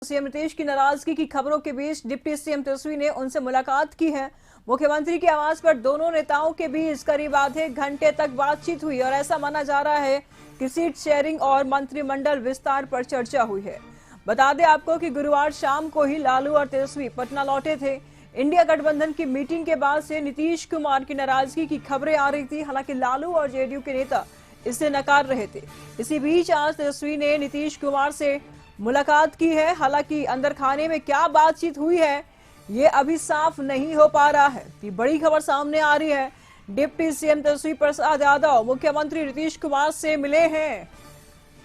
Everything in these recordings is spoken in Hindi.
सीएम नीतीश की नाराजगी की खबरों के बीच डिप्टी सीएम तेजस्वी ने उनसे मुलाकात की है। मुख्यमंत्री के आवास पर दोनों नेताओं के बीच करीब आधे घंटे तक बातचीत हुई और ऐसा माना जा रहा है कि सीट शेयरिंग और मंत्रिमंडल विस्तार पर चर्चा हुई है। बता दें आपको कि गुरुवार शाम को ही लालू और तेजस्वी पटना लौटे थे। इंडिया गठबंधन की मीटिंग के बाद से नीतीश कुमार की नाराजगी की खबरें आ रही थी। हालांकि लालू और जेडीयू के नेता इसे नकार रहे थे। इसी बीच आज तेजस्वी ने नीतीश कुमार से मुलाकात की है। हालांकि अंदर खाने में क्या बातचीत हुई है ये अभी साफ नहीं हो पा रहा है। ये बड़ी खबर सामने आ रही है। डिप्टी सीएम तेजस्वी प्रसाद यादव मुख्यमंत्री नीतीश कुमार से मिले हैं।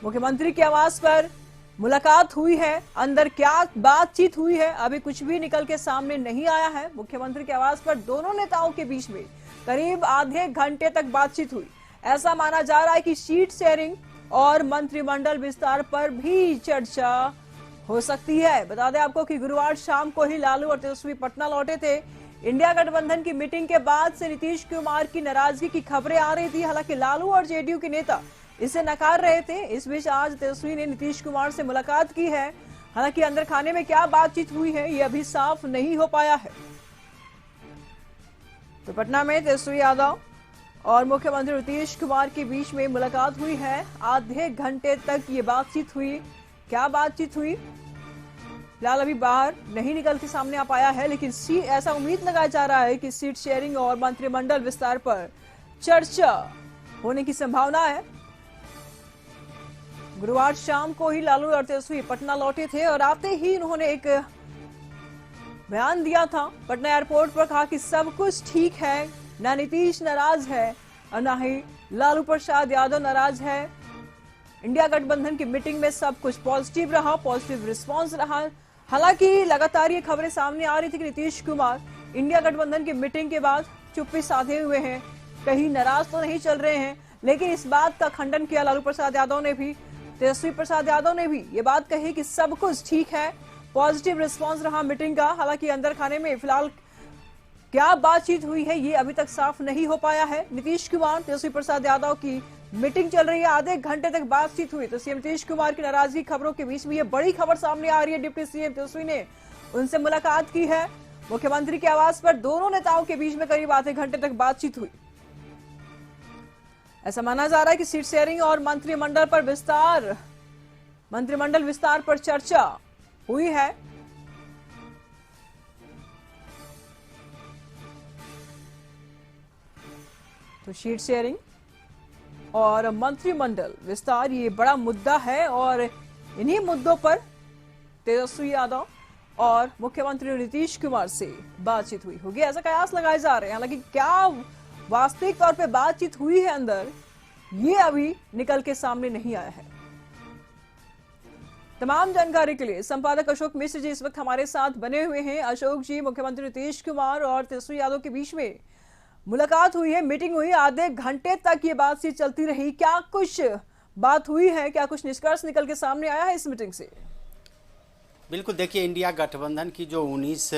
मुख्यमंत्री के आवास पर मुलाकात हुई है। अंदर क्या बातचीत हुई है अभी कुछ भी निकल के सामने नहीं आया है। मुख्यमंत्री के आवास पर दोनों नेताओं के बीच में करीब आधे घंटे तक बातचीत हुई। ऐसा माना जा रहा है कि सीट शेयरिंग और मंत्रिमंडल विस्तार पर भी चर्चा हो सकती है। बता दें आपको कि गुरुवार शाम को ही लालू और तेजस्वी पटना लौटे थे। इंडिया गठबंधन की मीटिंग के बाद से नीतीश कुमार की नाराजगी की खबरें आ रही थी। हालांकि लालू और जेडीयू के नेता इसे नकार रहे थे। इस बीच आज तेजस्वी ने नीतीश कुमार से मुलाकात की है। हालांकि अंदर खाने में क्या बातचीत हुई है ये अभी साफ नहीं हो पाया है। तो पटना में तेजस्वी यादव और मुख्यमंत्री नीतीश कुमार के बीच में मुलाकात हुई है। आधे घंटे तक ये बातचीत हुई। क्या बातचीत हुई फिलहाल अभी बाहर नहीं निकल के सामने आ पाया है, लेकिन ऐसा उम्मीद लगाया जा रहा है कि सीट शेयरिंग और मंत्रिमंडल विस्तार पर चर्चा होने की संभावना है। गुरुवार शाम को ही लालू और तेजस्वी पटना लौटे थे और आते ही उन्होंने एक बयान दिया था। पटना एयरपोर्ट पर कहा कि सब कुछ ठीक है, ना नीतीश नाराज है और ना ही लालू प्रसाद यादव नाराज है। इंडिया गठबंधन की मीटिंग में सब कुछ पॉजिटिव रहा, पॉजिटिव रिस्पांस रहा। हालांकि लगातार ये खबरें सामने आ रही थी कि नीतीश कुमार इंडिया गठबंधन की मीटिंग के बाद चुप्पी साधे हुए हैं, कहीं नाराज तो नहीं चल रहे हैं। लेकिन इस बात का खंडन किया लालू प्रसाद यादव ने भी, तेजस्वी प्रसाद यादव ने भी ये बात कही कि सब कुछ ठीक है, पॉजिटिव रिस्पॉन्स रहा मीटिंग का। हालांकि अंदर खाने में फिलहाल क्या बातचीत हुई है ये अभी तक साफ नहीं हो पाया है। नीतीश कुमार तेजस्वी प्रसाद यादव की मीटिंग चल रही है, आधे घंटे तक बातचीत हुई। तो सीएम नीतीश कुमार की नाराजगी खबरों के बीच में ये बड़ी खबर सामने आ रही है। डिप्टी सीएम तेजस्वी ने उनसे मुलाकात की है। मुख्यमंत्री के आवास पर दोनों नेताओं के बीच में करीब आधे घंटे तक बातचीत हुई। ऐसा माना जा रहा है कि सीट शेयरिंग और मंत्रिमंडल विस्तार पर चर्चा हुई है। तो सीट शेयरिंग और मंत्रिमंडल विस्तार ये बड़ा मुद्दा है और इन्हीं मुद्दों पर तेजस्वी यादव और मुख्यमंत्री नीतीश कुमार से बातचीत हुई होगी, ऐसा कयास लगाए जा रहे हैं। हालांकि क्या वास्तविक तौर पे बातचीत हुई है अंदर ये अभी निकल के सामने नहीं आया है। तमाम जानकारी के लिए संपादक अशोक मिश्र जी इस वक्त हमारे साथ बने हुए हैं। अशोक जी, मुख्यमंत्री नीतीश कुमार और तेजस्वी यादव के बीच में मुलाकात हुई है, मीटिंग हुई, आधे घंटे तक ये बातचीत चलती रही। क्या कुछ बात हुई है, क्या कुछ निष्कर्ष निकल के सामने आया है इस मीटिंग से? बिल्कुल, देखिए इंडिया गठबंधन की जो 19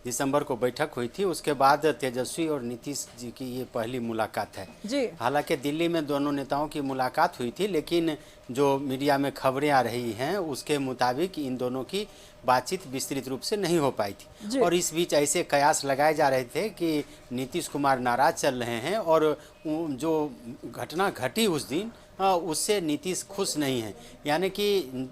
दिसंबर को बैठक हुई थी उसके बाद तेजस्वी और नीतीश जी की ये पहली मुलाकात है जी। हालांकि दिल्ली में दोनों नेताओं की मुलाकात हुई थी, लेकिन जो मीडिया में खबरें आ रही हैं उसके मुताबिक इन दोनों की बातचीत विस्तृत रूप से नहीं हो पाई थी। और इस बीच ऐसे कयास लगाए जा रहे थे कि नीतीश कुमार नाराज चल रहे हैं और जो घटना घटी उस दिन उससे नीतीश खुश नहीं है। यानी कि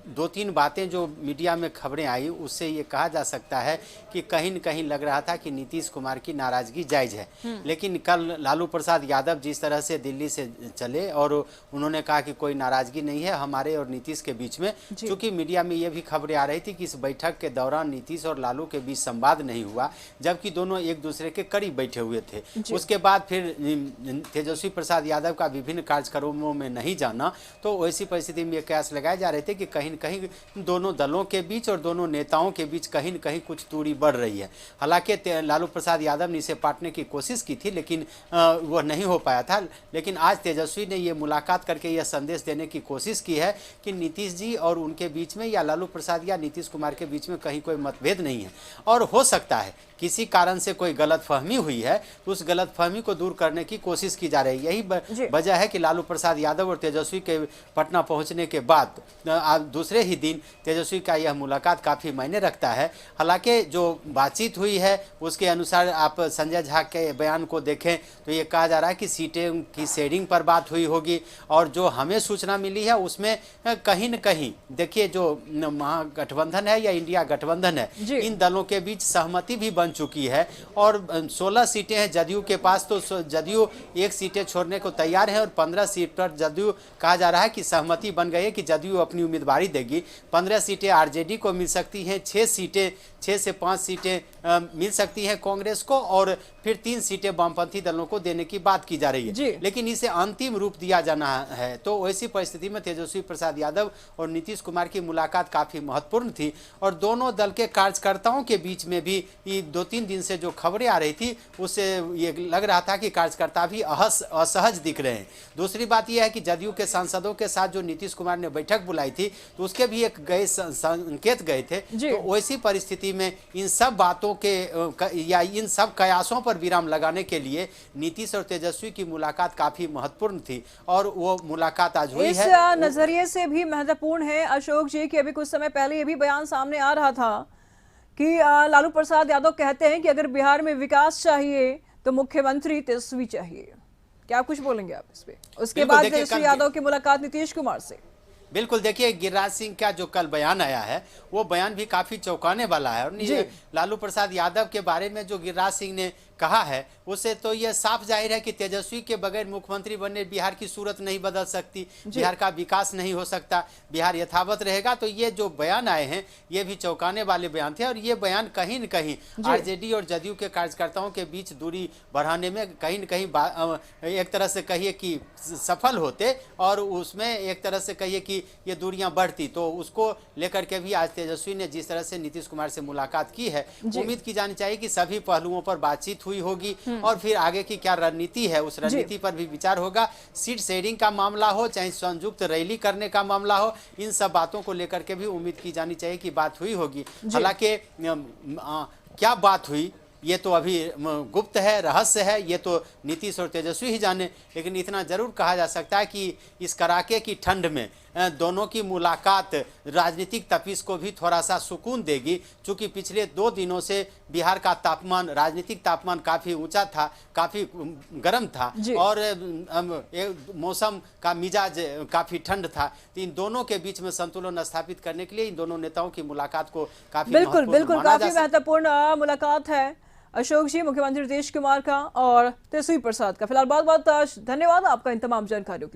2-3 बातें जो मीडिया में खबरें आई उससे ये कहा जा सकता है कि कहीं न कहीं लग रहा था कि नीतीश कुमार की नाराज़गी जायज़ है। लेकिन कल लालू प्रसाद यादव जिस तरह से दिल्ली से चले और उन्होंने कहा कि कोई नाराज़गी नहीं है हमारे और नीतीश के बीच में, चूँकि मीडिया में ये भी खबरें आ रही थी कि इस बैठक के दौरान नीतीश और लालू के बीच संवाद नहीं हुआ, जबकि दोनों एक दूसरे के करीब बैठे हुए थे। उसके बाद फिर तेजस्वी प्रसाद यादव का विभिन्न कार्यक्रमों में नहीं जाना, तो वैसी परिस्थिति में कयास लगाए जा रहे थे कि कहीं न कहीं दोनों दलों के बीच और दोनों नेताओं के बीच कहीं न कहीं कुछ दूरी बढ़ रही है। हालांकि लालू प्रसाद यादव ने इसे पाटने की कोशिश की थी, लेकिन वह नहीं हो पाया था। लेकिन आज तेजस्वी ने ये मुलाकात करके यह संदेश देने की कोशिश की है कि नीतीश जी और उनके बीच में या लालू प्रसाद या नीतीश कुमार के बीच में कहीं कोई मतभेद नहीं है। और हो सकता है किसी कारण से कोई गलतफहमी हुई है तो उस गलतफहमी को दूर करने की कोशिश की जा रही है। यही वजह है कि लालू प्रसाद यादव और तेजस्वी के पटना पहुंचने के बाद दूसरे ही दिन तेजस्वी का यह मुलाकात काफ़ी मायने रखता है। हालांकि जो बातचीत हुई है उसके अनुसार आप संजय झा के बयान को देखें तो ये कहा जा रहा है कि सीटें की शेयरिंग पर बात हुई होगी, और जो हमें सूचना मिली है उसमें कहीं न कहीं देखिए जो महागठबंधन है या इंडिया गठबंधन है, इन दलों के बीच सहमति भी बन चुकी है और 16 सीटें हैं जदयू के पास, तो जदयू 1 सीटें छोड़ने को तैयार है और 15 सीट पर जदयू कहा जा रहा है कि सहमति बन गई है कि जदयू अपनी उम्मीदवारी देगी। 15 सीटें आरजेडी को मिल सकती हैं, 6 से 5 सीटें मिल सकती हैं कांग्रेस को, और फिर 3 सीटें वामपंथी दलों को देने की बात की जा रही है। लेकिन इसे अंतिम रूप दिया जाना है, तो वैसी परिस्थिति में तेजस्वी प्रसाद यादव और नीतीश कुमार की मुलाकात काफ़ी महत्वपूर्ण थी और दोनों दल के कार्यकर्ताओं के बीच में भी 2-3 दिन से जो खबरें आ रही थी उससे ये लग रहा था कि कार्यकर्ता भी असहज दिख रहे हैं। दूसरी बात यह है कि जदयू के सांसदों के साथ जो नीतीश कुमार ने बैठक बुलाई थी तो उसके भी एक संकेत गए थे, तो वैसी परिस्थिति में इन सब बातों के या इन सब कयासों पर विराम लगाने के लिए नीतीश और तेजस्वी की मुलाकात काफी महत्वपूर्ण थी और वो मुलाकात आज हुई है। इस नजरिए से भी महत्वपूर्ण है अशोक जी कि अभी कुछ समय पहले ये भी बयान सामने आ रहा था कि लालू प्रसाद यादव कहते हैं कि अगर बिहार में विकास चाहिए तो मुख्यमंत्री तेजस्वी चाहिए। क्या कुछ बोलेंगे आप इस पे? उसके बाद तेजस्वी यादव की मुलाकात नीतीश कुमार से। बिल्कुल, देखिए गिरिराज सिंह का जो कल बयान आया है वो बयान भी काफी चौंकाने वाला है और लालू प्रसाद यादव के बारे में जो गिरिराज सिंह ने कहा है उससे तो यह साफ जाहिर है कि तेजस्वी के बगैर मुख्यमंत्री बनने बिहार की सूरत नहीं बदल सकती, बिहार का विकास नहीं हो सकता, बिहार यथावत रहेगा। तो ये जो बयान आए हैं ये भी चौंकाने वाले बयान थे और ये बयान कहीं न कहीं आरजेडी और जदयू के कार्यकर्ताओं के बीच दूरी बढ़ाने में कहीं न कहीं एक तरह से कहिए कि सफल होते और उसमें एक तरह से कहिए कि ये दूरियां बढ़ती। तो उसको लेकर के भी आज तेजस्वी ने जिस तरह से नीतीश कुमार से मुलाकात की है, उम्मीद की जानी चाहिए कि सभी पहलुओं पर बातचीत हुई होगी और फिर आगे की क्या रणनीति है उस रणनीति पर भी विचार होगा। सीट शेयरिंग का मामला हो चाहे संयुक्त रैली करने का मामला हो, इन सब बातों को लेकर के भी उम्मीद की जानी चाहिए कि बात हुई होगी। हालांकि क्या बात हुई ये तो अभी गुप्त है, रहस्य है, ये तो नीतीश और तेजस्वी ही जाने। लेकिन इतना जरूर कहा जा सकता है कि इस कड़ाके की ठंड में दोनों की मुलाकात राजनीतिक तपिश को भी थोड़ा सा सुकून देगी, क्योंकि पिछले 2 दिनों से बिहार का तापमान, राजनीतिक तापमान काफ़ी ऊंचा था, काफ़ी गर्म था और मौसम का मिजाज काफ़ी ठंड था। तो इन दोनों के बीच में संतुलन स्थापित करने के लिए इन दोनों नेताओं की मुलाकात को काफ़ी महत्वपूर्ण मुलाकात है। अशोक जी, मुख्यमंत्री नीतीश कुमार का और तेजस्वी प्रसाद का। फिलहाल बहुत बहुत धन्यवाद आपका इन तमाम जानकारियों के लिए।